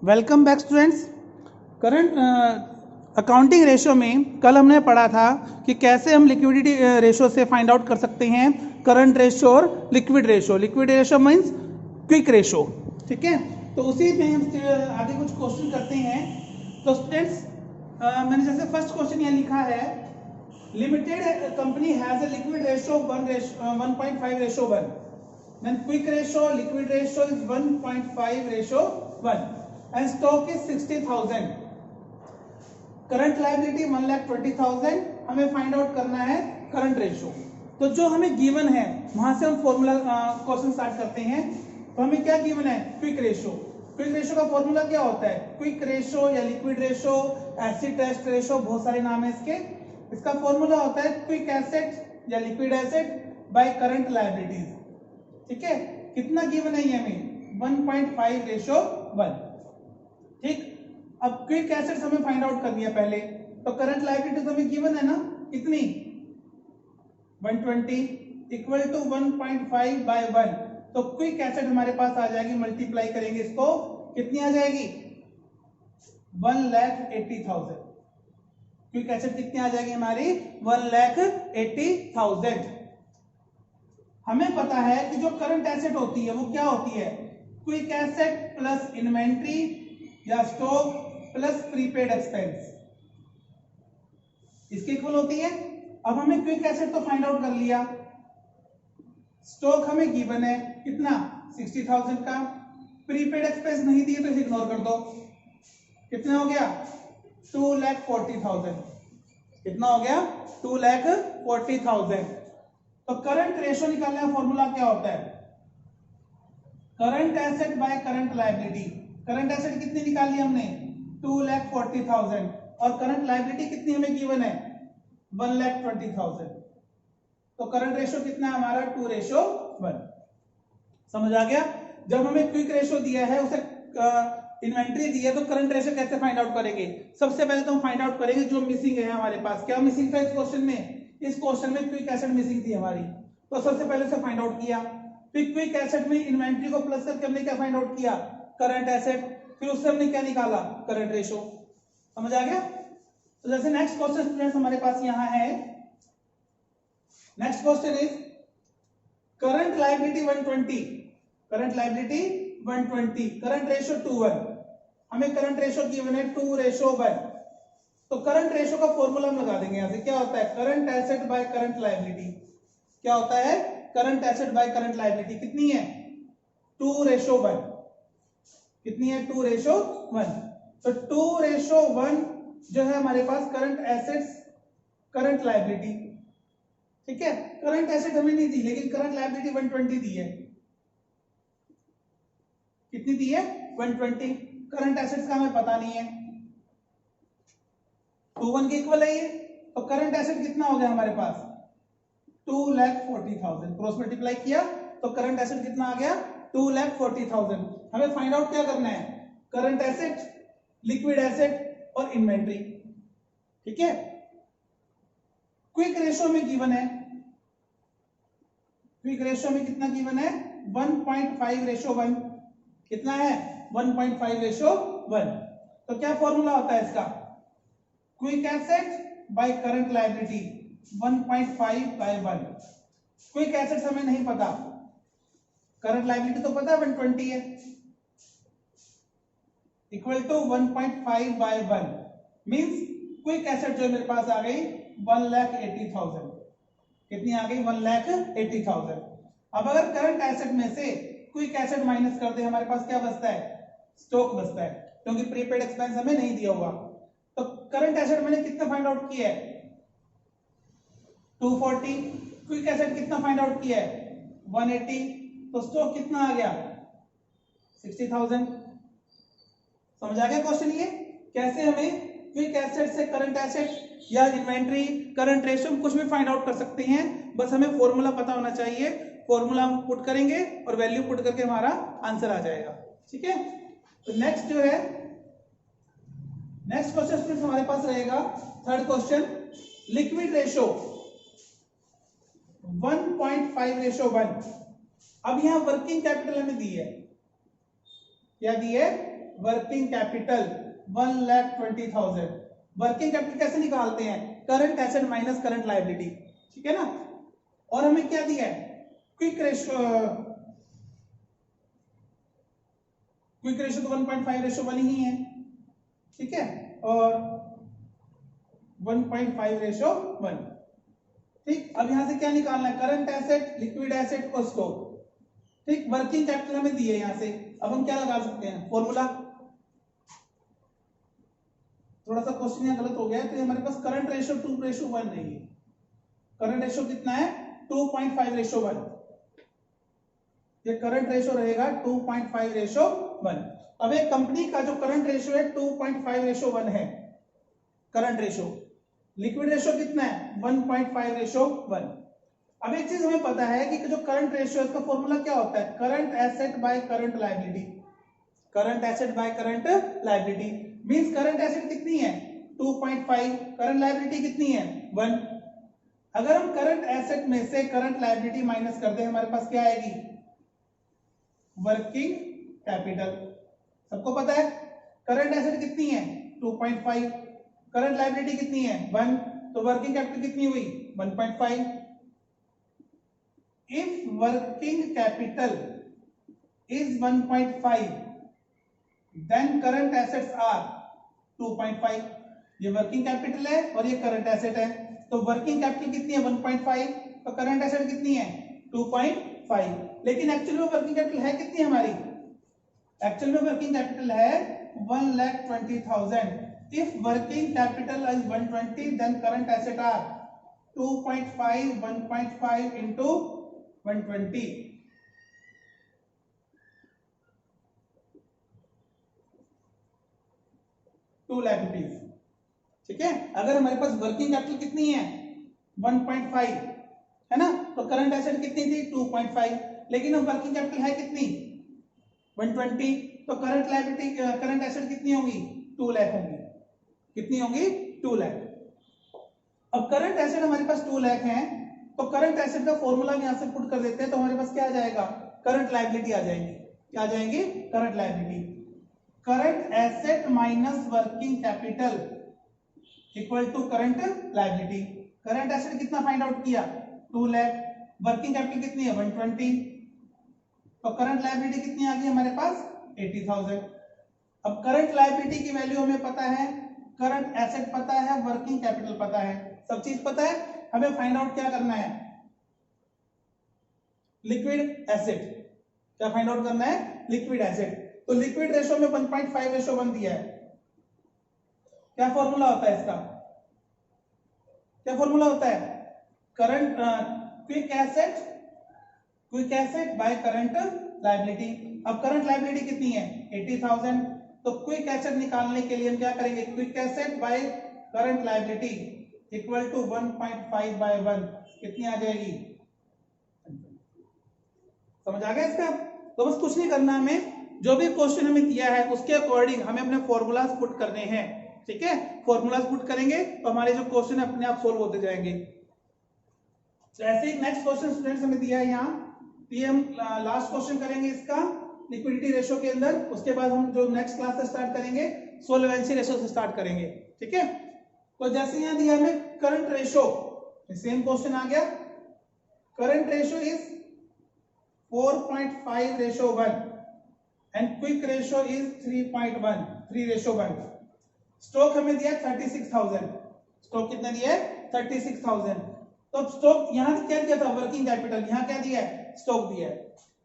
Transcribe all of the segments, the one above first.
Welcome back students. Current accounting ratio में कल हमने पढ़ा था कि कैसे हम लिक्विडिटी रेशो से फाइंड आउट कर सकते हैं करंट रेशो और liquid ratio. Liquid ratio means quick ratio, ठीक है। तो उसी में हम आगे कुछ क्वेश्चन करते हैं। तो स्टूडेंट्स मैंने जैसे फर्स्ट क्वेश्चन यहाँ लिखा है, limited company has a liquid ratio 1.5:1, then quick ratio liquid ratio is 1.5:1 and stock is 60,000, current liability 1,20,000। हमें फाइंड आउट करना है करंट रेशो। तो जो हमें गिवन है वहां से हम फॉर्मूला क्वेश्चन स्टार्ट करते हैं। तो हमें क्या गिवन है? Quick ratio. क्विक रेशो का फॉर्मूला क्या होता है? क्विक रेशो या liquid ratio, acid test ratio, बहुत सारे नाम है इसके। इसका फॉर्मूला होता है क्विक एसेट या liquid asset by current liabilities, ठीक है। कितना गिवन है ये हमें? 1.5:1, ठीक। अब क्विक एसेट्स हमें फाइंड आउट करनी है पहले। तो करंट लायबिलिटी हमें गिवन है ना, कितनी? 120 इक्वल टू 1.5/1। तो क्विक एसेट हमारे पास आ जाएगी, मल्टीप्लाई करेंगे इसको, कितनी आ जाएगी? 1,80,000। क्विक एसेट कितनी आ जाएगी हमारी? 1,80,000। हमें पता है कि जो करंट एसेट होती है वो क्या होती है? क्विक एसेट प्लस इन्वेंट्री या स्टॉक प्लस प्रीपेड एक्सपेंस, इसके इक्वल होती है। अब हमें क्विक एसेट तो फाइंड आउट कर लिया, स्टॉक हमें गिवन है कितना? 60,000 का। प्रीपेड एक्सपेंस नहीं दिए तो इसे इग्नोर कर दो। कितना हो गया? 2,40,000। कितना हो गया? 2,40,000। तो करंट रेशो निकालने का फॉर्मूला क्या होता है? Current asset by current liability. Current asset कितनी निकाली हमने? 2,40,000। और करंट लायबिलिटी कितनी हमें गिवन है? 1,20,000। तो करंट रेशो कितना है हमारा? 2:1। समझ आ गया? जब हमें क्विक रेशो दिया है, उसे इन्वेंट्री दी है, तो करंट रेशो कैसे फाइंड आउट करेंगे? सबसे पहले तो हम फाइंड आउट करेंगे जो मिसिंग है हमारे पास। क्या मिसिंग था इस क्वेश्चन में? इस क्वेश्चन में क्विक एसेट मिसिंग थी हमारी, तो सबसे पहले से फाइंड आउट किया। फिर क्विक एसेट में इन्वेंट्री को प्लस करके हमने क्या फाइंड आउट किया? Current asset. फिर उससे हमने क्या निकाला? Current ratio. समझ आ गया? तो जैसे नेक्स्ट क्वेश्चन स्टूडेंट्स हमारे पास यहां है, next question is current liability 120, current liability 120, current ratio 2:1। हमें करंट रेशो गिवन है 2:1। तो करंट रेशो का फॉर्मूला हम लगा देंगे यहां से। क्या होता है? Current asset by current liability. क्या होता है? Current asset by current liability कितनी है? 2:1। कितनी है? 2:1। तो 2:1 जो है हमारे पास करंट एसेट्स करंट लायबिलिटी, ठीक है। करंट एसेट हमें नहीं दी, लेकिन करंट लायबिलिटी 120 दी है। कितनी दी है? 120। करंट एसेट्स का हमें पता नहीं है, 2:1 के इक्वल है ये। तो करंट एसेट कितना हो गया हमारे पास? 2,40,000। क्रॉस मल्टीप्लाई किया तो करंट एसेट कितना आ गया? 2,40,000। हमें फाइंड आउट क्या करना है? करंट एसेट, लिक्विड एसेट और इन्वेंट्री, ठीक है। क्विक रेशो में गिवन है, क्विक रेशो में कितना गिवन है? 1.5:1। कितना है? 1.5:1। तो क्या फॉर्मूला होता है इसका? Quick asset by current liability 1.5/1। Quick assets हमें नहीं पता, करंट लायबिलिटी तो पता 120 है, equal to 1.5/1 means quick asset जो मेरे पास आ गई 1,80,000। कितनी आ गई? 1,80,000। अब अगर करंट एसेट में से क्विक एसेट माइनस कर दे, हमारे पास क्या बचता है? स्टॉक बचता है, क्योंकि प्रीपेड एक्सपेंस हमें नहीं दिया हुआ। तो करंट एसेट मैंने कितना फाइंड आउट किया है? 240। क्विक एसेट कितना फाइंड आउट किया है? 180। तो स्टॉक कितना आ गया? 60,000। समझ आ गया क्वेश्चन? ये कैसे हमें क्विक एसेट से करंट एसेट या इन्वेंट्री, करंट रेशो कुछ भी फाइंड आउट कर सकते हैं। बस हमें फॉर्मूला पता होना चाहिए। फॉर्मूला हम पुट करेंगे और वैल्यू पुट करके हमारा आंसर आ जाएगा, ठीक है। तो नेक्स्ट जो है, नेक्स्ट क्वेश्चन हमारे पास रहेगा थर्ड क्वेश्चन, लिक्विड रेशो 1.5:1। अब यहां वर्किंग कैपिटल हमें दी है, क्या दी है? Working capital 1,20,000। वर्किंग कैपिटल कैसे निकालते हैं? Current asset minus current liability, ठीक है ना। और हमें क्या दिया है? क्विक रेशियो, क्विक रेशियो तो 1.5:1 ही है, ठीक है, और 1.5:1। ठीक, अब यहां से क्या निकालना है? करंट एसेट, लिक्विड एसेट और स्टॉक। ठीक, वर्किंग कैपिटल हमें दिए यहां से, अब हम क्या लगा सकते हैं? फॉर्मूला। थोड़ा सा क्वेश्चन यहाँ गलत हो गया है, तो हमारे पास करंट रेशियो 2:1 नहीं है। करंट रेशियो कितना है? 2.5:1। ये करंट रेशियो रहेगा 2.5:1। अब एक कंपनी का जो करंट रेशियो है 2.5:1 है करंट रेशियो। लिक्विड रेशियो कितना है? 1.5:1। अब एक चीज हमें पता है कि जो करंट रेशियो है उसका फॉर्मूला क्या होता है? Current asset by current liability. Current asset by current liability means current asset कितनी है? 2.5, करंट लायबिलिटी कितनी है? 1। अगर हम करंट एसेट में से करंट लायबिलिटी माइनस कर दें, हमारे पास क्या आएगी? Working capital. सबको पता है करंट एसेट कितनी है? 2.5, करंट लायबिलिटी कितनी है? 1, तो वर्किंग कैपिटल कितनी हुई? 1.5। If working capital is 1.5 then current assets are 2.5। ये वर्किंग कैपिटल है और ये करंट एसेट है, तो वर्किंग कैपिटल कितनी है? 1.5, तो करंट एसेट कितनी है? 2.5। लेकिन एक्चुअल में वर्किंग कैपिटल है कितनी हमारी? एक्चुअल में वर्किंग कैपिटल है 1,20,000। If working capital is 120 then current asset are 2.5, 1.5 into 120। To liabilities, ठीक है। अगर हमारे पास वर्किंग कैपिटल कितनी है? 1.5 है ना, तो करंट एसेट कितनी थी? 2.5। लेकिन अब वर्किंग कैपिटल है कितनी? 120, तो करंट लायबिलिटी, करंट एसेट कितनी होंगी? 2 लाख होंगी। कितनी होंगी? 2 लाख। अब करंट एसेट हमारे पास 2 लाख है, तो करंट एसेट का फॉर्मूला भी यहां से पुट कर देते हैं, तो हमारे पास क्या आ जाएगा? करंट लायबिलिटी आ जाएगी। क्या आ जाएंगी? Current liability. Current asset minus working capital equal to current liability. Current asset कितना फाइंड आउट किया? 2 लाख। वर्किंग कैपिटल कितनी है? 120, तो करंट लायबिलिटी कितनी आ गई हमारे पास? 80,000। अब करंट लायबिलिटी की वैल्यू हमें पता है, करंट एसेट पता है, वर्किंग कैपिटल पता है, सब चीज पता है। हमें फाइंड आउट क्या करना है? Liquid asset. क्या फाइंड आउट करना है? Liquid asset. तो लिक्विड रेशियो में 1.5:1 दिया है। क्या फॉर्मूला होता है इसका? क्या फॉर्मूला होता है? Current quick asset by current liability. अब करंट लायबिलिटी कितनी है? 80,000। तो क्विक एसेट निकालने के लिए हम क्या करेंगे? Quick asset by current liability equal to 1.5/1 कितनी आ जाएगी? समझ आ गया इसका? तो बस कुछ नहीं करना, हमें जो भी क्वेश्चन हमें दिया है उसके अकॉर्डिंग हमें अपने फॉर्मूलाज पुट करने हैं, ठीक है। फॉर्मूलाज पुट करेंगे तो हमारे जो क्वेश्चन है अपने आप सोल्व होते जाएंगे। तो ऐसे ही नेक्स्ट क्वेश्चन स्टूडेंट्स हमें दिया है यहाँ, तो ये हम लास्ट क्वेश्चन करेंगे इसका लिक्विडिटी रेशियो के अंदर। उसके बाद हम जो नेक्स्ट क्लास से स्टार्ट करेंगे सोल्वेंसी रेशियो से स्टार्ट करेंगे, ठीक है। तो जैसे यहाँ दिया हमें करंट रेशियो, सेम क्वेश्चन आ गया। Current ratio is 4.5:1 and quick ratio is 3:1। Stock हमें दिया 36,000। स्टॉक कितना दिया है? 36,000। तो स्टॉक यहां क्या दिया था? Working capital. यहां क्या दिया है? स्टॉक दिया है।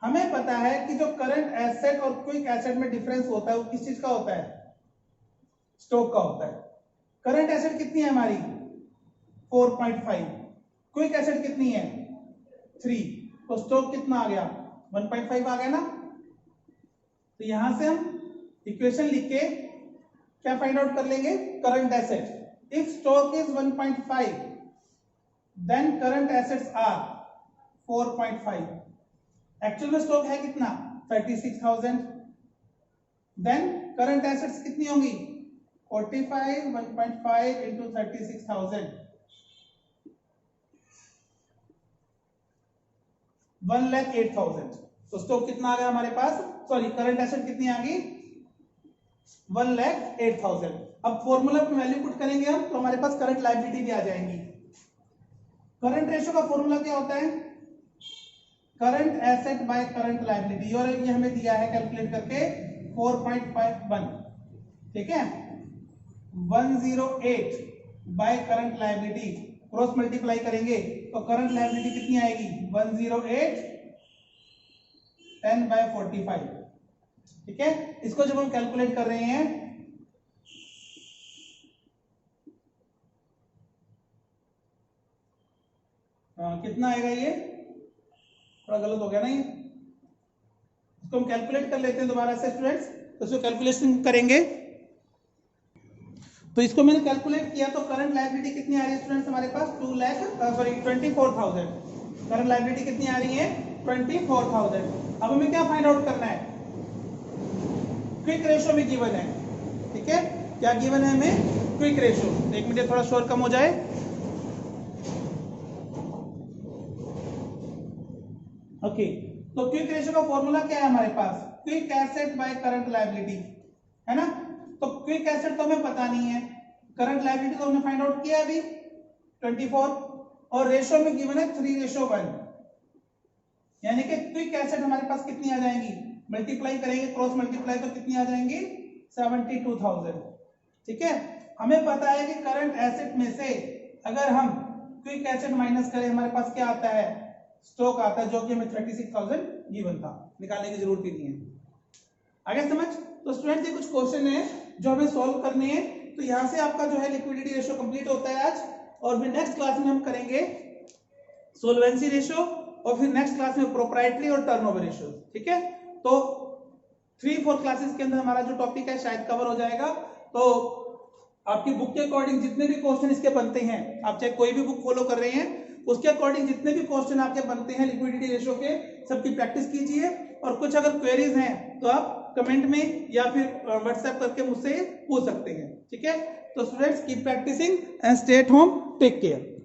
हमें पता है कि जो करंट एसेट और क्विक एसेट में डिफरेंस होता है वो किस चीज का होता है? स्टॉक का होता है। करंट एसेट कितनी है हमारी? 4.5। क्विक एसेट कितनी है? 3। तो स्टॉक कितना आ गया? 1.5 आ गया ना। तो यहां से हम इक्वेशन लिख के क्या फाइंड आउट कर लेंगे? Current asset. If stock is 1.5 then current assets are 4.5। Actual में स्टॉक है कितना? 36,000। देन करंट एसेट्स कितनी होंगी? 45, 1.5 इंटू 36,000, 1,08,000। तो स्टॉक कितना आ गया हमारे पास? सॉरी, करंट एसेट कितनी आ गई? 1,08,000। अब फॉर्मूला पे वैल्यू पुट करेंगे हम तो हमारे पास करंट लायबिलिटी भी आ जाएंगी। करंट रेशियो का फॉर्मूला क्या होता है? Current asset by current liability, और ये हमें दिया है कैलकुलेट करके 4.51, ठीक है। 108 bye current liability cross multiply करेंगे तो करंट लायबिलिटी कितनी आएगी? 108 10 बाय 45, ठीक है। इसको जब हम कैलकुलेट कर रहे हैं कितना आएगा? ये थोड़ा गलत हो गया ना, ये इसको हम कैलकुलेट कर लेते हैं दोबारा से स्टूडेंट्स। तो इसको कैलकुलेशन करेंगे तो इसको मैंने कैलकुलेट किया तो करंट लायबिलिटी कितनी आ रही है स्टूडेंट्स हमारे पास? 24,000। करंट लायबिलिटी कितनी आ रही है? 24,000। अब हमें क्या फाइंड आउट करना है? क्विक रेशियो में गिवन है, ठीक है। क्या गिवन है हमें? Quick ratio. एक मिनट थोड़ा शोर कम हो जाए। ओके, तो क्विक रेशियो का फॉर्मूला क्या है हमारे पास? Quick asset by current liability, है ना। तो क्विक एसेट तो हमें पता नहीं है, करंट लायबिलिटी तो हमने फाइंड आउट किया अभी 24, और रेशियो में गिवन है 3:1, यानी कि क्विक एसेट हमारे पास कितनी आ जाएंगी? मल्टीप्लाई करेंगे, क्रॉस मल्टीप्लाई तो कितनी आ जाएंगी? 72,000, ठीक है। हमें पता है कि करंट एसेट में से अगर हम क्विक एसेट माइनस करें हमारे पास क्या आता है? स्टॉक आता है, जो कि हमें 36,000 गिवन था, निकालने की जरूरत ही नहीं है। आगे समझ? तो स्टूडेंट्स ये कुछ क्वेश्चन है जो हमें सॉल्व करने हैं। तो यहां से आपका जो है लिक्विडिटी रेशियो कंप्लीट होता है आज, और फिर नेक्स्ट क्लास में हम करेंगे सोल्वेंसी रेशियो, और फिर नेक्स्ट क्लास में प्रोप्राइटरी और टर्नओवर रेशियो, ठीक है। तो 3-4 क्लासेस के अंदर हमारा जो टॉपिक है शायद कवर हो जाएगा। तो आपकी बुक के अकॉर्डिंग जितने भी क्वेश्चन इसके बनते हैं, आप चाहे कोई भी बुक फॉलो कर रहे हैं, उसके अकॉर्डिंग जितने भी क्वेश्चन आपके बनते हैं लिक्विडिटी रेशियो के, सबकी प्रैक्टिस कीजिए। और कुछ अगर क्वेरीज हैं तो आप कमेंट में या फिर व्हाट्सएप करके मुझसे पूछ सकते हैं, ठीक है। तो students keep practising and stay at home, take care.